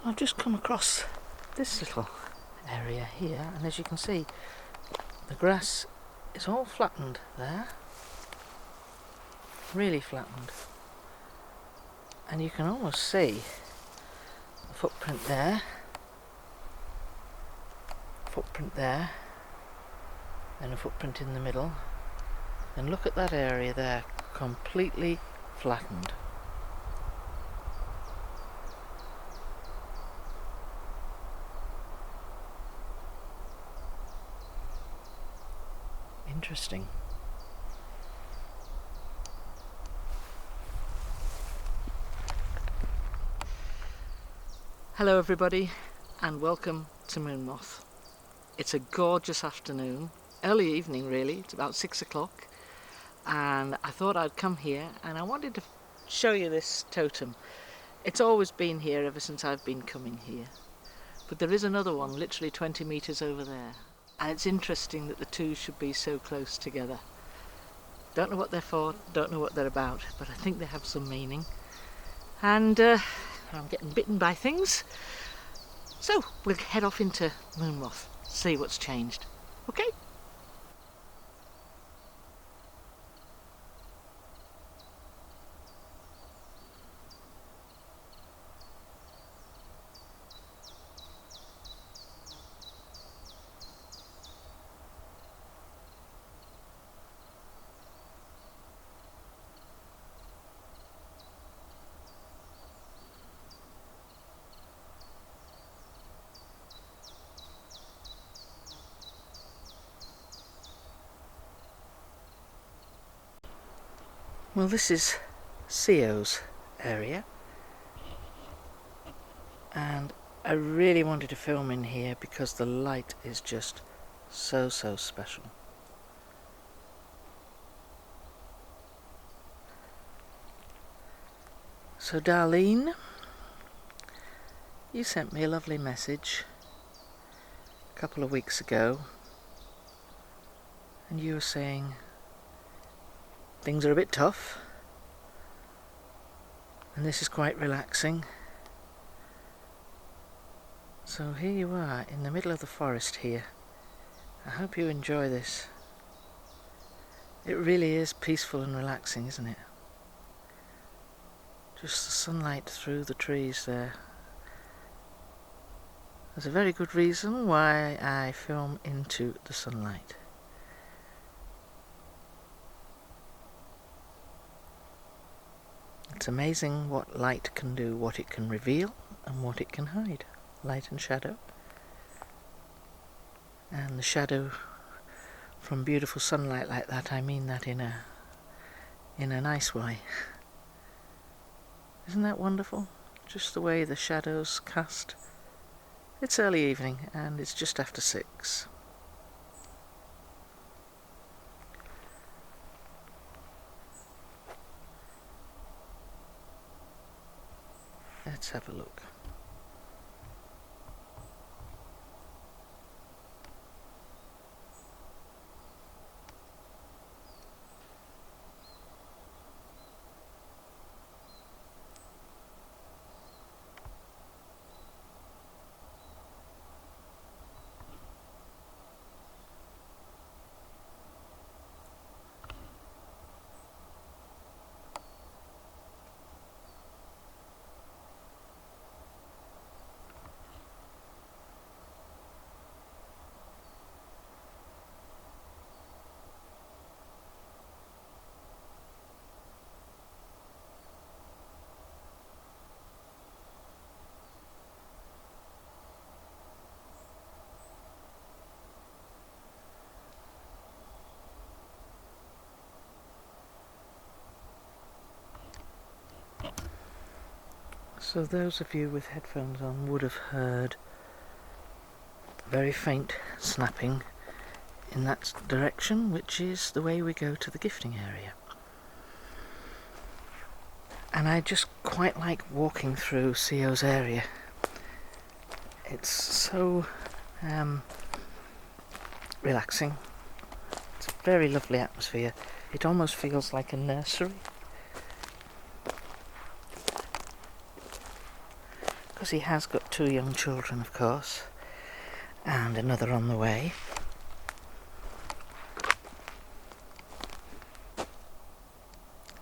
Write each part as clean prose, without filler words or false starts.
I've just come across this little area here, and as you can see, the grass is all flattened there, really flattened, and you can almost see a footprint there, and a footprint in the middle, and look at that area there, completely flattened. Interesting. Hello everybody, and welcome to Moonmoth. It's a gorgeous afternoon, early evening really, it's about 6 o'clock, and I thought I'd come here and I wanted to show you this totem. It's always been here ever since I've been coming here, but there is another one literally 20 metres over there. And it's interesting that the two should be so close together. Don't know what they're for, don't know what they're about, but I think they have some meaning. And I'm getting bitten by things. So we'll head off into Moonmoth, see what's changed. Okay? Well, this is Theo's area, and I really wanted to film in here because the light is just so special. So Darlene, you sent me a lovely message a couple of weeks ago, and you were saying things are a bit tough and this is quite relaxing. So here you are in the middle of the forest here. I hope you enjoy this. It really is peaceful and relaxing, isn't it? Just the sunlight through the trees there. There's a very good reason why I film into the sunlight. It's amazing what light can do, what it can reveal and what it can hide. Light and shadow. And the shadow from beautiful sunlight like that, I mean that in a nice way. Isn't that wonderful? Just the way the shadows cast. It's early evening and it's just after 6. Let's have a look. So those of you with headphones on would have heard a very faint snapping in that direction, which is the way we go to the gifting area. And I just quite like walking through CO's area. It's so relaxing. It's a very lovely atmosphere. It almost feels like a nursery. Because he has got 2 young children, of course, and another on the way.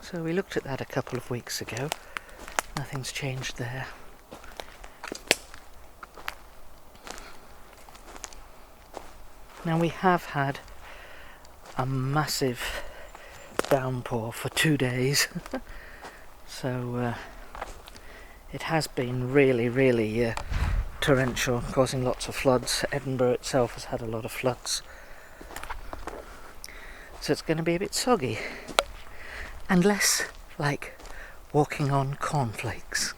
So we looked at that a couple of weeks ago. Nothing's changed there. Now we have had a massive downpour for 2 days. So it has been really torrential, causing lots of floods. Edinburgh itself has had a lot of floods. So it's going to be a bit soggy. And less like walking on cornflakes.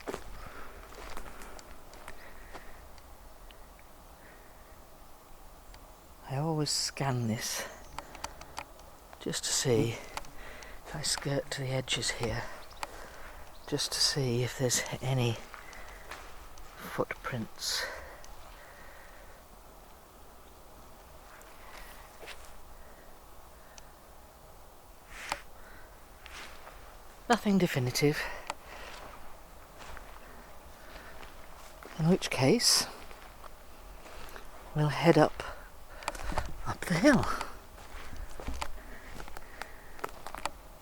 I always scan this just to see if I skirt to the edges here, just to see if there's any footprints. Nothing definitive, in which case we'll head up the hill.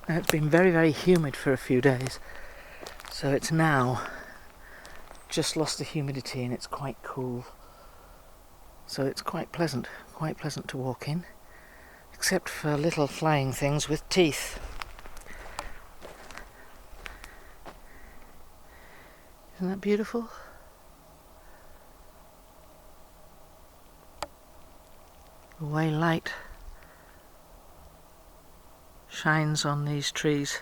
Now it's been very humid for a few days, so it's now just lost the humidity and it's quite cool. So it's quite pleasant to walk in, except for little flying things with teeth. Isn't that beautiful? The way light shines on these trees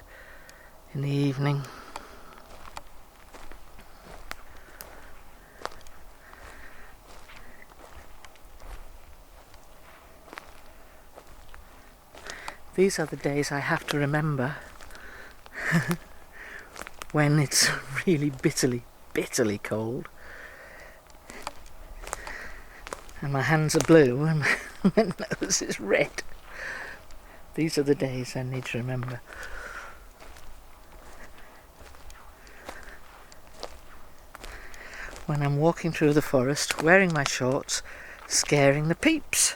in the evening. These are the days I have to remember when it's really bitterly cold and my hands are blue and my nose is red. These are the days I need to remember. When I'm walking through the forest, wearing my shorts, scaring the peeps.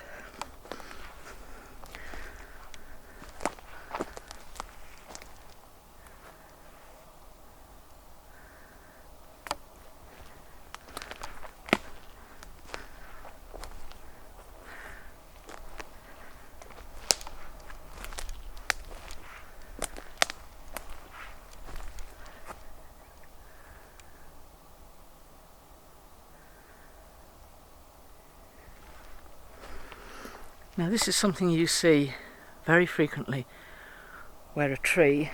Now this is something you see very frequently, where a tree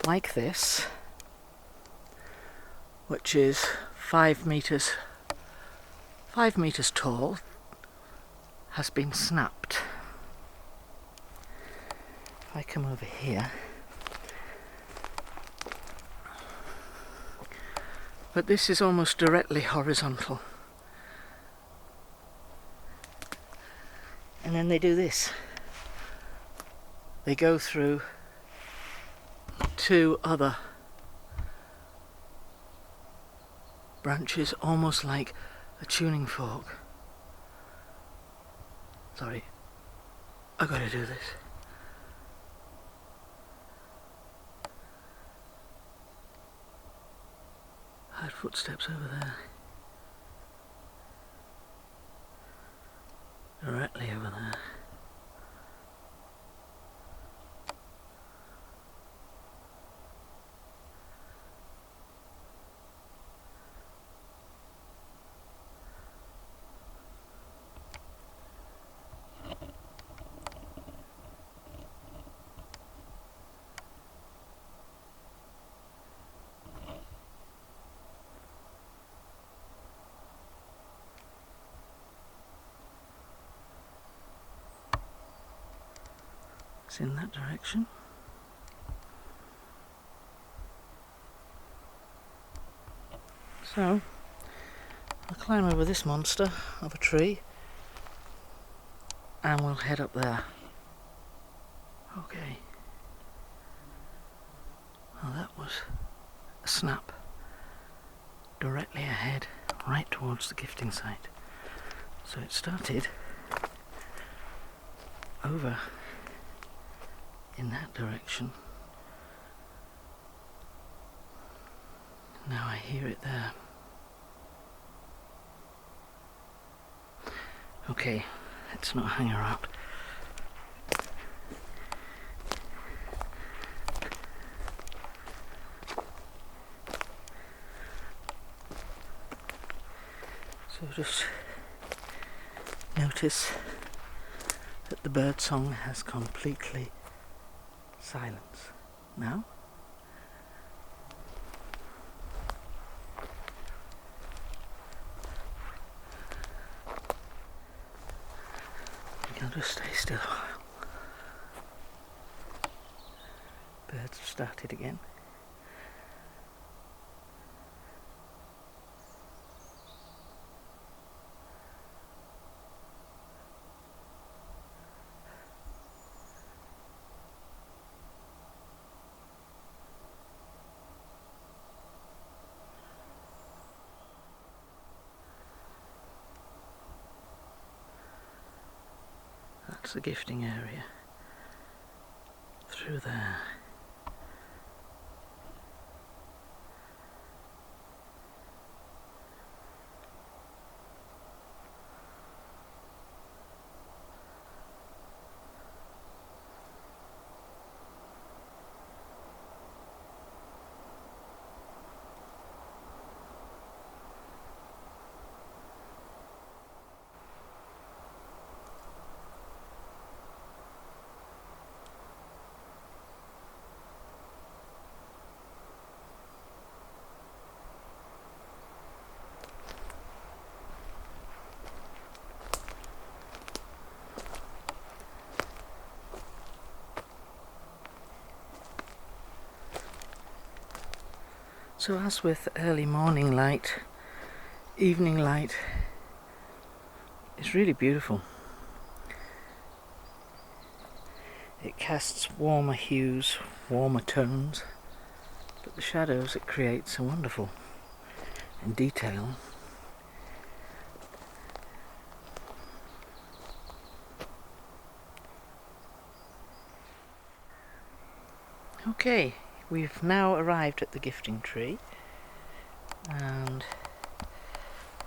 like this which is 5 meters tall, has been snapped. If I come over here, but this is almost directly horizontal. And then they do this. They go through 2 other branches, almost like a tuning fork. Sorry, I gotta do this. I heard footsteps over there. Directly over there. It's in that direction. So I'll climb over this monster of a tree and we'll head up there. Okay. Well, that was a snap directly ahead, right towards the gifting site. So it started over in that direction. Now I hear it there. Okay, let's not hang around. So just notice that the bird song has completely silence now. You can just stay still a while. Birds have started again. That's the gifting area. Through there. So as with early morning light, evening light is really beautiful. It casts warmer hues, warmer tones, but the shadows it creates are wonderful in detail. Okay, we've now arrived at the gifting tree and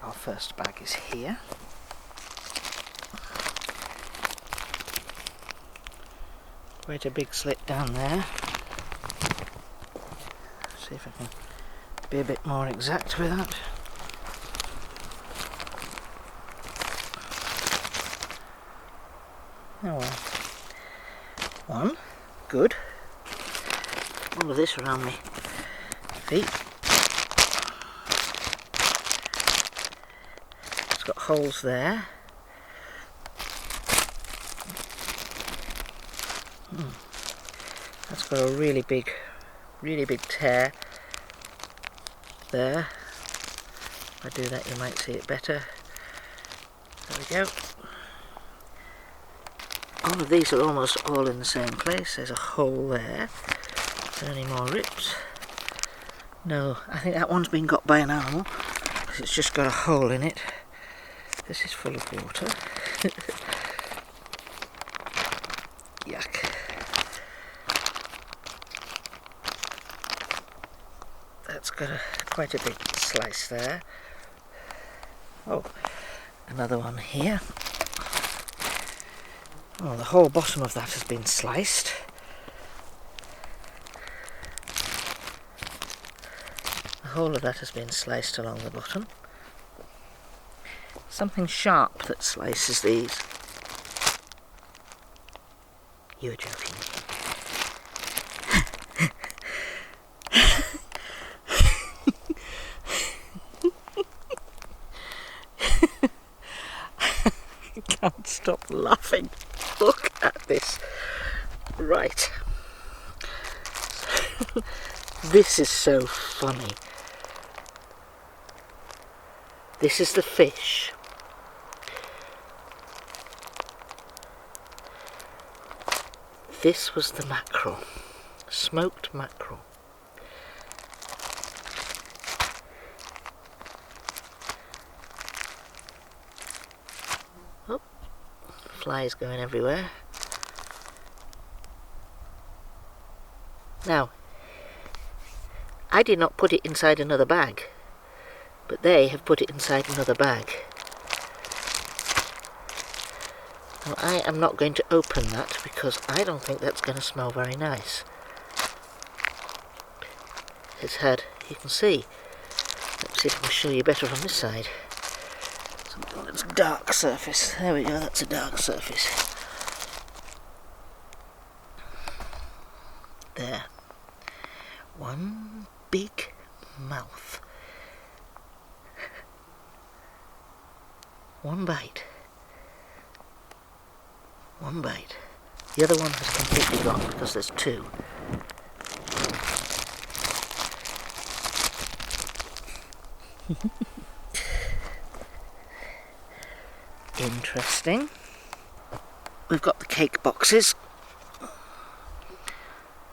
our first bag is here. Quite a big slit down there. See if I can be a bit more exact with that. Oh well. One, good. All of this around my feet. It's got holes there. That's got a really big tear there. If I do that, you might see it better. There we go. All of these are almost all in the same place. There's a hole there. Is there any more rips? No, I think that one's been got by an animal because it's just got a hole in it. This is full of water. Yuck. That's got quite a big slice there. Oh, another one here. Oh, the whole bottom of that has been sliced. The whole of that has been sliced along the bottom. Something sharp that slices these. You're joking. I can't stop laughing. Look at this. Right. This is so funny. This is the fish. This was the mackerel. Smoked mackerel. Oh, flies going everywhere. Now, I did not put it inside another bag, but they have put it inside another bag. Now, I am not going to open that because I don't think that's going to smell very nice. It's had, you can see, let's see if I can show you better from this side. Something that's dark surface. There we go, that's a dark surface. There. One big mouth. One bite. One bite. The other one has completely gone because there's two. Interesting. We've got the cake boxes.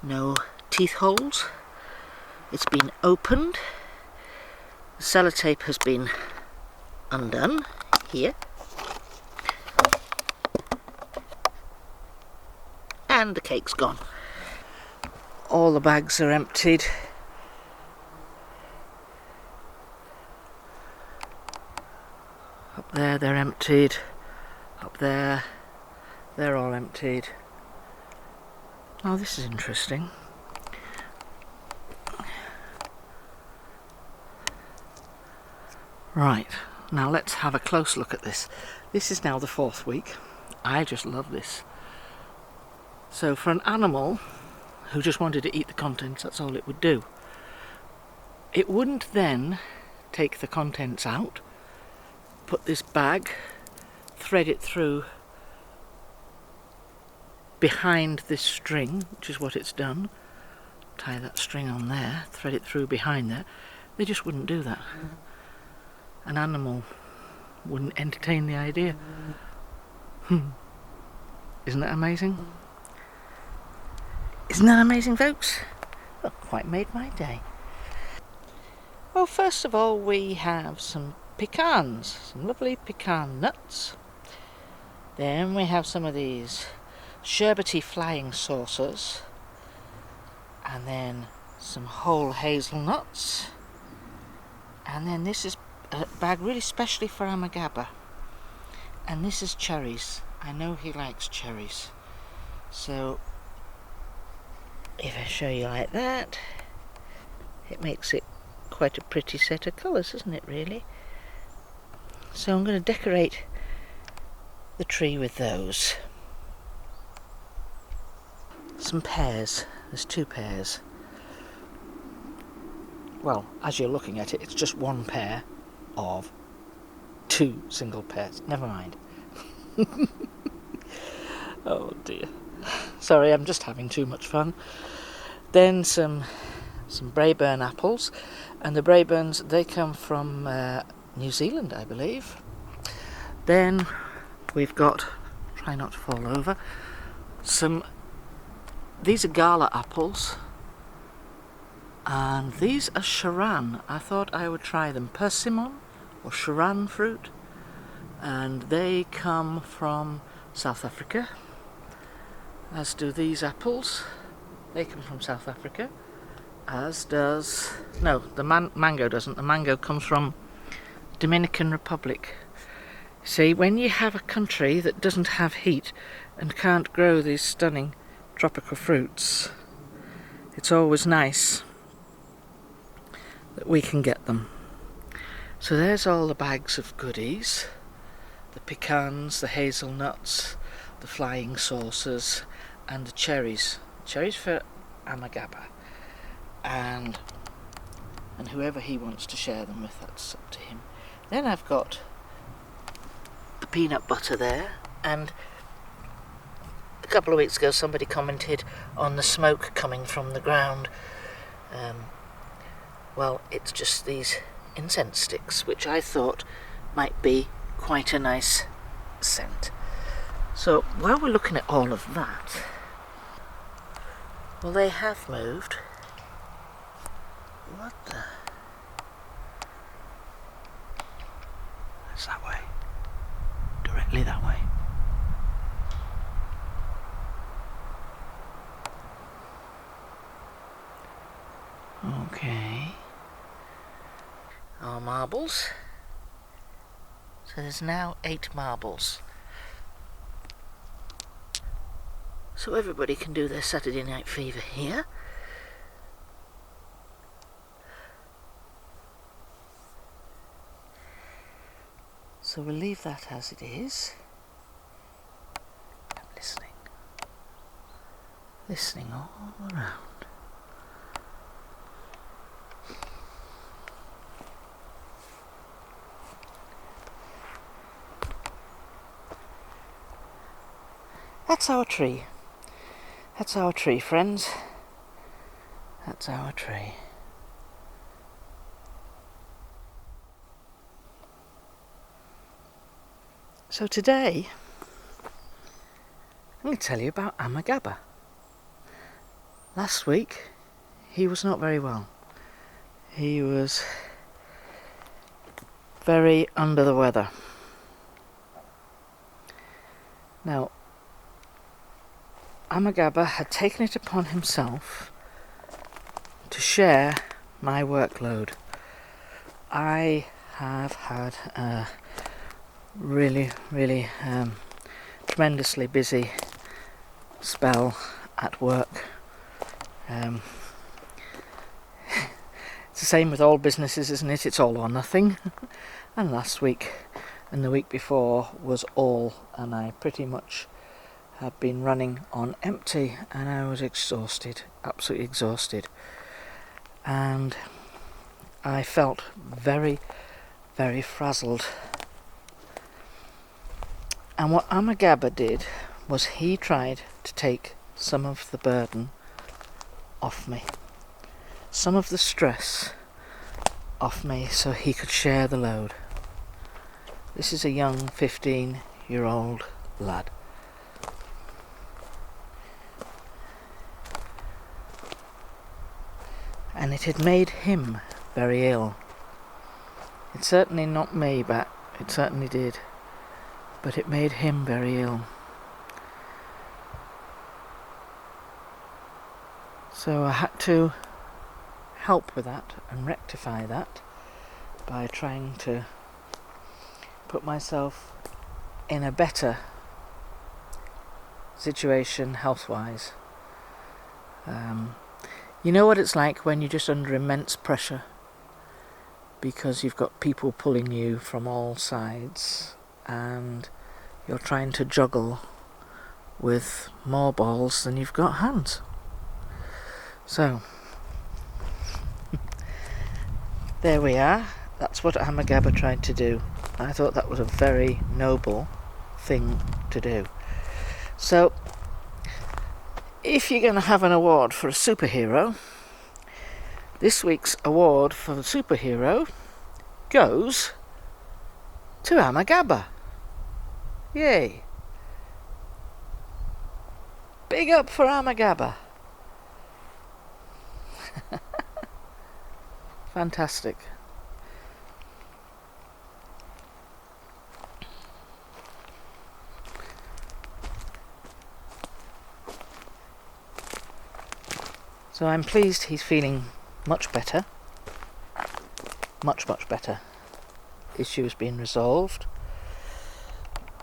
No teeth holes. It's been opened. The sellotape has been undone here. And the cake's gone. All the bags are emptied. Up there they're emptied. Up there they're all emptied. Oh, this is interesting. Right, now let's have a close look at this. This is now the 4th week. I just love this. So for an animal who just wanted to eat the contents, that's all it would do. It wouldn't then take the contents out, put this bag, thread it through behind this string, which is what it's done. Tie that string on there, thread it through behind there. They just wouldn't do that. An animal wouldn't entertain the idea. Isn't that amazing? Isn't that amazing, folks? Well, quite made my day. Well, first of all, we have some pecans, some lovely pecan nuts. Then we have some of these sherbety flying saucers. And then some whole hazelnuts. And then this is a bag really specially for Amagaba. And this is cherries. I know he likes cherries. So if I show you like that, it makes it quite a pretty set of colours, isn't it, really? So I'm going to decorate the tree with those. Some pears. There's 2 pears. Well, as you're looking at it, it's just one pair of 2 single pairs. Never mind. Oh dear. Sorry, I'm just having too much fun. Then some Braeburn apples, and the Braeburns, they come from New Zealand, I believe. Then we've got, try not to fall over, these are Gala apples, and these are Charan. I thought I would try them. Persimmon or Charan fruit, and they come from South Africa, as do these apples. They come from South Africa, as does, no, the mango doesn't. The mango comes from Dominican Republic. See, when you have a country that doesn't have heat and can't grow these stunning tropical fruits, it's always nice that we can get them. So there's all the bags of goodies. The pecans, the hazelnuts, the flying saucers, and the cherries. Cherries for Amagaba. And whoever he wants to share them with, that's up to him. Then I've got the peanut butter there, and a couple of weeks ago somebody commented on the smoke coming from the ground. Well, it's just these incense sticks, which I thought might be quite a nice scent. So while we're looking at all of that, well, they have moved. What the? It's that way. Directly that way. Okay. Our marbles. So there's now 8 marbles. So everybody can do their Saturday Night Fever here. So we'll leave that as it is. I'm listening. Listening all around. That's our tree. That's our tree, friends. That's our tree. So today, I'm going to tell you about Amagaba. Last week, he was not very well. He was very under the weather. Now, Amagaba had taken it upon himself to share my workload. I have had a really tremendously busy spell at work. It's the same with all businesses, isn't it? It's all or nothing. And last week and the week before was all, and I pretty much had been running on empty, and I was exhausted, absolutely exhausted. And I felt very frazzled. And what Amagaba did was he tried to take some of the burden off me, some of the stress off me, so he could share the load. This is a young 15-year-old lad. And it had made him very ill. It's certainly not me, but it certainly did. But it made him very ill. So I had to help with that and rectify that by trying to put myself in a better situation health-wise. You know what it's like when you're just under immense pressure because you've got people pulling you from all sides and you're trying to juggle with more balls than you've got hands. So, there we are. That's what Amagaba tried to do. I thought that was a very noble thing to do. So, if you're going to have an award for a superhero, this week's award for the superhero goes to Amagaba. Yay! Big up for Amagaba. Fantastic. So I'm pleased he's feeling much better. Much better. Issue has been resolved.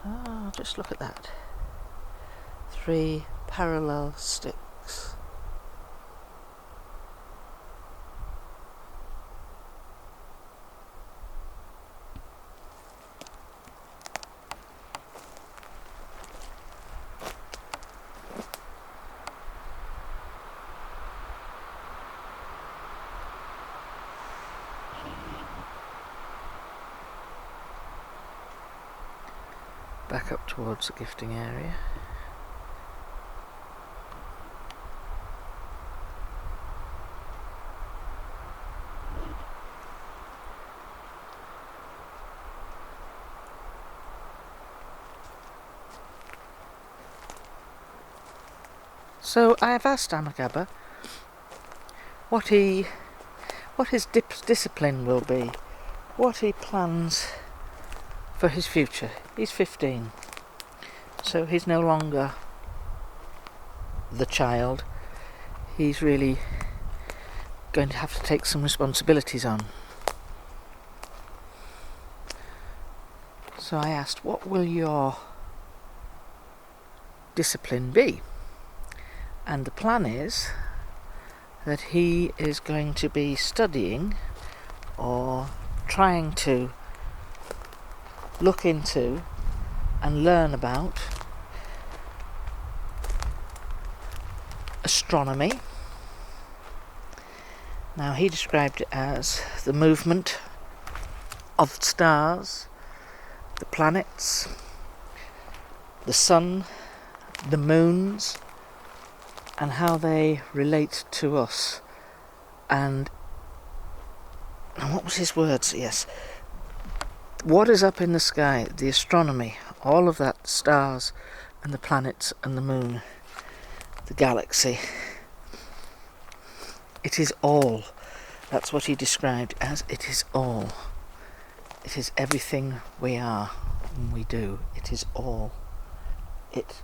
Oh, just look at that. 3 parallel sticks. Back up towards the gifting area. So I have asked Amagaba what his discipline will be, what he plans for his future. He's 15, so he's no longer the child. He's really going to have to take some responsibilities on. So I asked, what will your discipline be? And the plan is that he is going to be studying or trying to look into and learn about astronomy. Now, he described it as the movement of stars, the planets, the sun, the moons, and how they relate to us. And what was his words? Yes. What is up in the sky, the astronomy, all of that, stars and the planets and the moon, the galaxy. It is all. That's what he described as it is all. It is everything we are and we do. It is all. It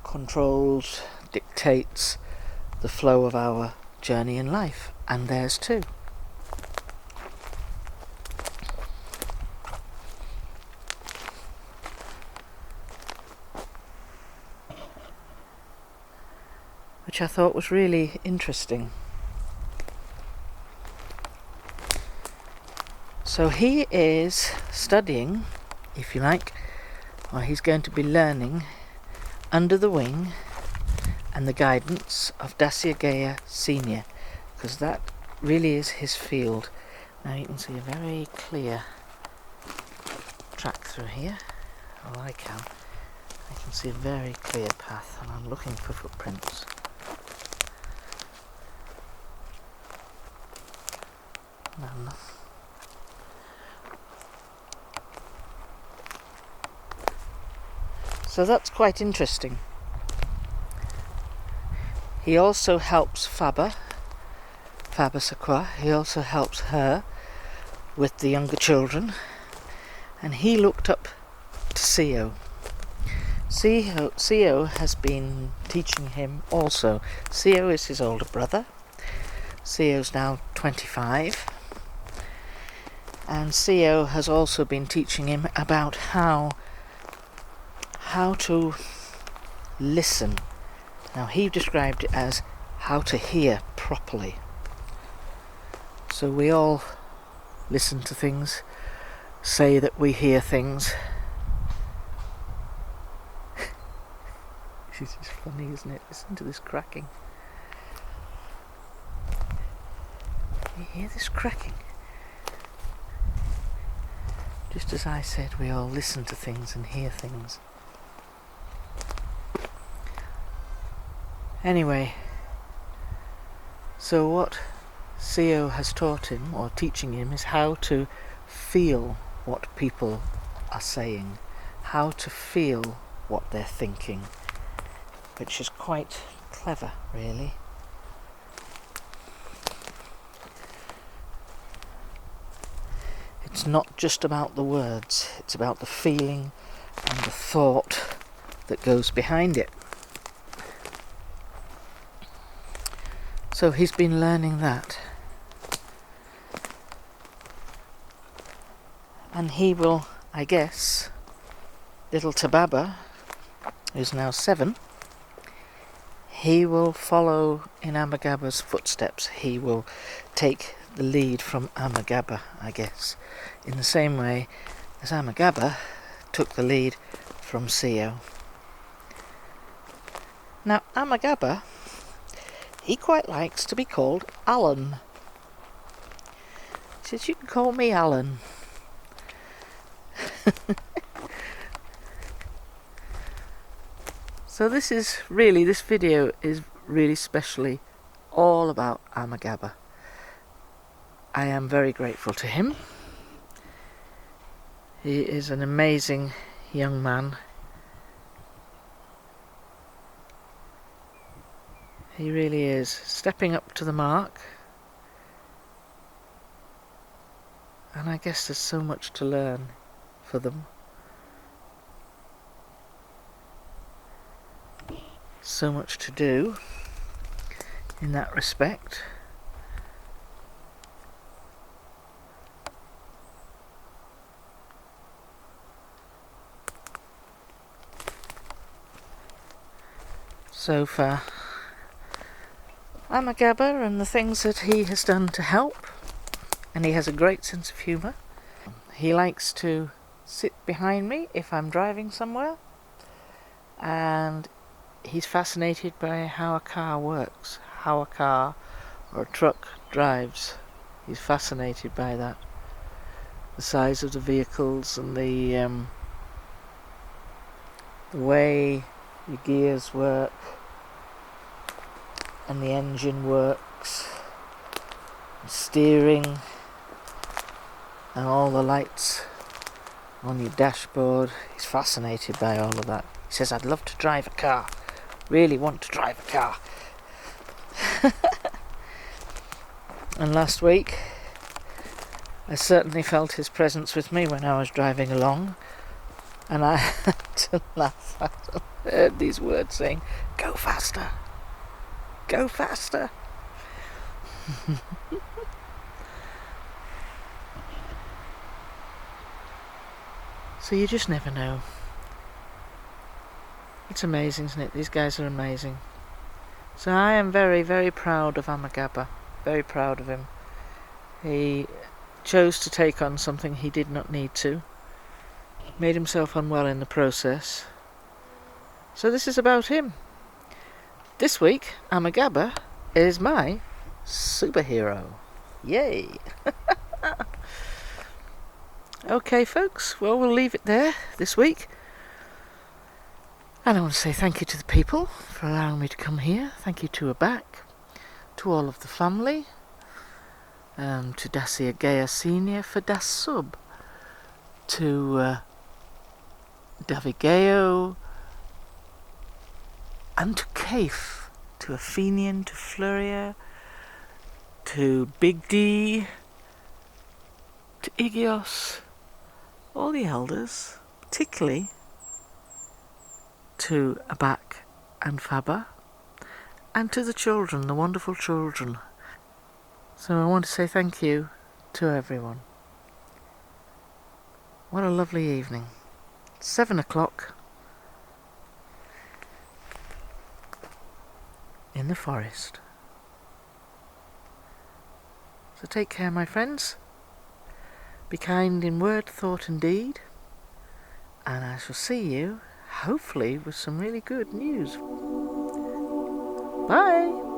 controls, dictates the flow of our journey in life, and theirs too. Which I thought was really interesting. So he is studying, if you like, or he's going to be learning under the wing and the guidance of Dacia Gaya Senior, because that really is his field. Now you can see a very clear track through here. Well, I can see a very clear path, and I'm looking for footprints. None. So that's quite interesting. He also helps Faber Sakwa, he also helps her with the younger children, and he looked up to CEO. CEO has been teaching him also. CEO is his older brother. CEO's now 25, and CEO has also been teaching him about how to listen. Now, he described it as how to hear properly. So we all listen to things, say that we hear things. This is funny, isn't it? Listen to this cracking. You hear this cracking? Just as I said, we all listen to things and hear things. Anyway, so what CEO has taught him, or teaching him, is how to feel what people are saying, how to feel what they're thinking, which is quite clever, really. It's not just about the words, it's about the feeling and the thought that goes behind it. So he's been learning that. And he will, I guess, little Tababa, who's now 7, he will follow in Amagaba's footsteps. He will take the lead from Amagaba, I guess, in the same way as Amagaba took the lead from CEO. Now, Amagaba, he quite likes to be called Alan. He says, "You can call me Alan." So this video is really specially all about Amagaba. I am very grateful to him. He is an amazing young man. He really is stepping up to the mark. And I guess there's so much to learn for them. So much to do in that respect. So far, Amagaba and the things that he has done to help, and he has a great sense of humour. He likes to sit behind me if I'm driving somewhere, and he's fascinated by how a car works, how a car or a truck drives. He's fascinated by that. The size of the vehicles and the way the gears work and the engine works, the steering and all the lights on your dashboard. He's fascinated by all of that. He says, "I'd love to drive a car. Really want to drive a car." And last week I certainly felt his presence with me when I was driving along, and I had to laugh. I heard these words saying, "Go faster, go faster." So you just never know. It's amazing, isn't it? These guys are amazing. So I am very, very proud of Amagaba. Very proud of him. He chose to take on something he did not need to. Made himself unwell in the process. So this is about him. This week, Amagaba is my superhero. Yay! Okay, folks. Well, we'll leave it there this week. And I want to say thank you to the people for allowing me to come here. Thank you to her back, to all of the family, to Dacia Gaya Senior for Das Sub, to Davigeo, and to Kaif, to Athenian, to Fluria, to Big D, to Igios, all the elders, particularly to Abak and Faba, and to the children, the wonderful children. So I want to say thank you to everyone. What a lovely evening. 7 o'clock in the forest. So take care, my friends. Be kind in word, thought and deed. And I shall see you, hopefully, with some really good news. Bye!